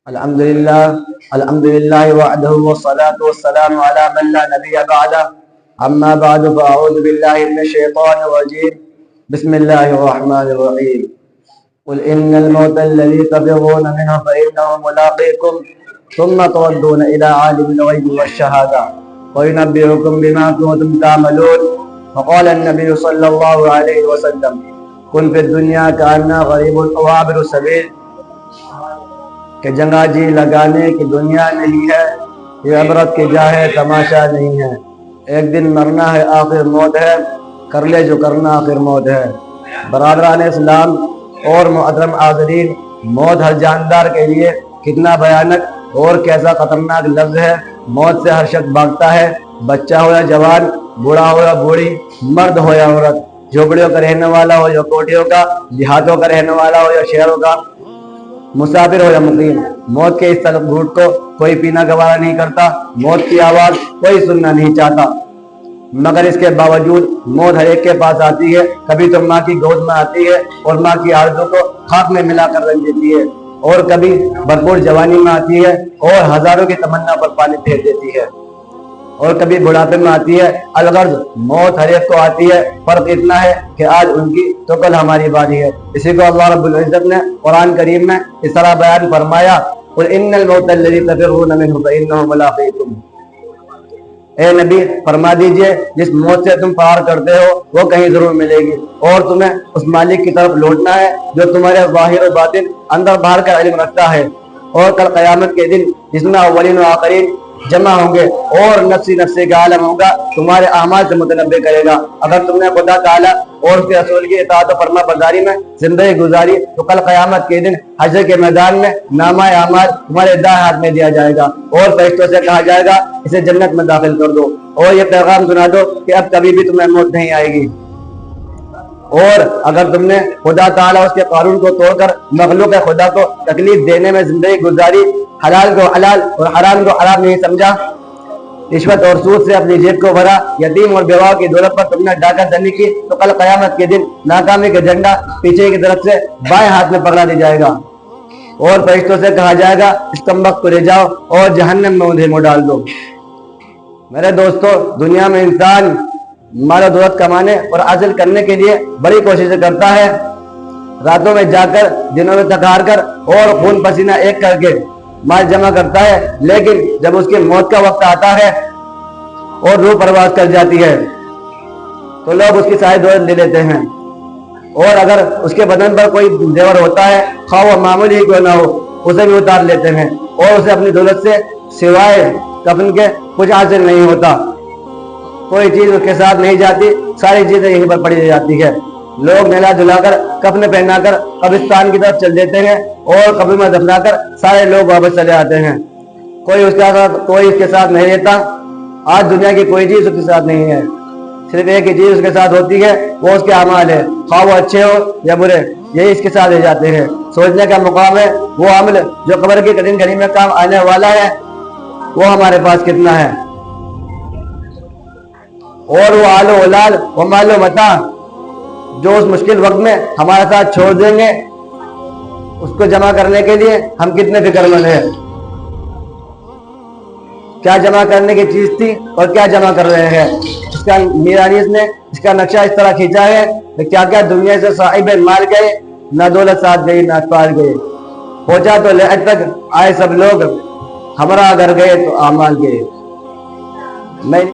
الحمدللہ وحدہ والصلاة والسلام علی من لا نبی بعدہ اما بعد فاعوذ باللہ من الشیطان الرجیم بسم اللہ الرحمن الرحیم قل ان الموت الذي تفرون منه فإنه ملاقيكم ثم تردون إلى عالم الغيب والشهادة وينبئكم بما كنتم تعملون وقال النبي صلى الله عليه وسلم كن في الدنيا كأنها غريب أو عابر السبيل کہ جنگا جی لگانے کی دنیا نہیں ہے، یہ عبرت کی جا ہے، تماشا نہیں ہے۔ ایک دن مرنا ہے، آخر موت ہے، کر لے جو کرنا آخر موت ہے۔ برادران اسلام اور محترم حاضرین، موت ہر جاندار کے لیے کتنا بھیانک اور کیسا خطرناک لفظ ہے۔ موت سے ہر شخص بھاگتا ہے، بچہ ہو یا جوان، بوڑھا ہو یا بوڑھی، مرد ہو یا عورت، جھوپڑیوں کا رہنے والا ہو یا کوٹھیوں کا، دیہاتوں کا رہنے والا ہو یا شہروں کا، مسافر ہو یا مقیم، موت کے اس طلب گھوٹ کو کوئی پینا گوارا نہیں کرتا، موت کی آواز کوئی سننا نہیں چاہتا، مگر اس کے باوجود موت ہر ایک کے پاس آتی ہے۔ کبھی تو ماں کی گود میں آتی ہے اور ماں کی آرزو کو خاک میں ملا کر رکھ دیتی ہے، اور کبھی بھرپور جوانی میں آتی ہے اور ہزاروں کی تمنا پر پانی پھیر دیتی ہے، اور کبھی بڑھاپے میں آتی ہے۔ الغرض موت ہر ایک کو آتی ہے، فرق اتنا ہے کہ آج ان کی تو کل ہماری باری ہے۔ اسی کو اللہ رب العزت نے قرآن کریم میں اس طرح بیان فرمایا، قل ان الموت الذی تفرون منہ فإنہ ملاقیکم۔ اے نبی فرما دیجئے، جس موت سے تم فرار کرتے ہو وہ کہیں ضرور ملے گی، اور تمہیں اس مالک کی طرف لوٹنا ہے جو تمہارے ظاہر و باطن اندر باہر کا علم رکھتا ہے، اور کل قیامت کے دن جس میں اولین و آخرین جمع ہوں گے اور نفسی نفسی کا عالم ہوگا، تمہارے اعمال سے متنبع کرے گا۔ اگر تم نے خدا تعالیٰ اور اس کے رسول کی اطاعت و فرما برداری میں زندگی گزاری تو کل قیامت کے دن حشر کے میدان میں نامہ اعمال تمہارے دائیں ہاتھ میں دیا جائے گا، اور فرشتوں سے کہا جائے گا اسے جنت میں داخل کر دو، اور یہ پیغام سنا دو کہ اب کبھی بھی تمہیں موت نہیں آئے گی۔ اور اگر تم نے خدا تعالیٰ اس کے قانون کو توڑ کر مخلوق خدا کو تکلیف دینے میں زندگی گزاری، حلال کو حلال اور حرام کو حرام نہیں سمجھا، رشوت اور سود سے اپنی جیب کو بھرا، یتیم اور بیوہ کی دولت پر تم نے ڈاکہ زنی کی، تو کل قیامت کے دن ناکامی کا جھنڈا پیچھے کی طرف سے بائیں ہاتھ میں پکڑا دیا جائے گا، اور فرشتوں سے کہا جائے گا اس کمبخت کو لے جاؤ اور جہنم میں انہیں ڈال دو۔ میرے دوستو، دنیا میں انسان مال و دولت کمانے اور حاصل کرنے کے لیے بڑی کوششیں کرتا ہے، راتوں میں جا کر، دنوں میں تھک ہار کر اور خون پسینہ ایک کر کے مال جمع کرتا ہے، لیکن جب اس کی موت کا وقت آتا ہے اور روح پرواز کر جاتی ہے تو لوگ اس کی ساری دولت لے لیتے ہیں، اور اگر اس کے بدن پر کوئی زیور ہوتا ہے، خواہ وہ معمولی ہی کیوں نہ ہو، اسے بھی اتار لیتے ہیں، اور اسے اپنی دولت سے سوائے کفن کے کچھ حاصل نہیں ہوتا، کوئی چیز اس کے ساتھ نہیں جاتی، ساری چیزیں یہیں پر پڑی جاتی ہے۔ لوگ نہلا دھلا کر کفن پہنا کر قبرستان کی طرف چل دیتے ہیں، اور قبر میں دفنا کر سارے لوگ واپس چلے آتے ہیں، کوئی اس کے ساتھ نہیں رہتا۔ آج دنیا کی کوئی چیز اس کے ساتھ نہیں ہے، صرف ایک ہی چیز اس کے ساتھ ہوتی ہے، وہ اس کے اعمال ہے، خواہ وہ اچھے ہو یا برے، یہی اس کے ساتھ رہ جاتے ہیں۔ سوچنے کا مقام ہے وہ عمل جو قبر کی کٹھن گھڑی میں کام آنے والا ہے وہ ہمارے پاس کتنا ہے، اور وہ آل و اولاد و مال و متاع جو اس مشکل وقت میں ہمارے ساتھ چھوڑ دیں گے، اس کو جمع کرنے کے لیے ہم کتنے فکر مند ہیں، کیا جمع کرنے کی چیز تھی اور کیا جمع کر رہے ہیں۔ اس کا میرانیس نے اس کا نقشہ اس طرح کھینچا ہے کہ کیا کیا دنیا سے صاحب مال گئے، نہ دولت ساتھ گئی نہ اطفال گئے، پہنچا تو لحد تک آئے سب لوگ، ہمارا اگر گئے تو اعمال گئے۔ میں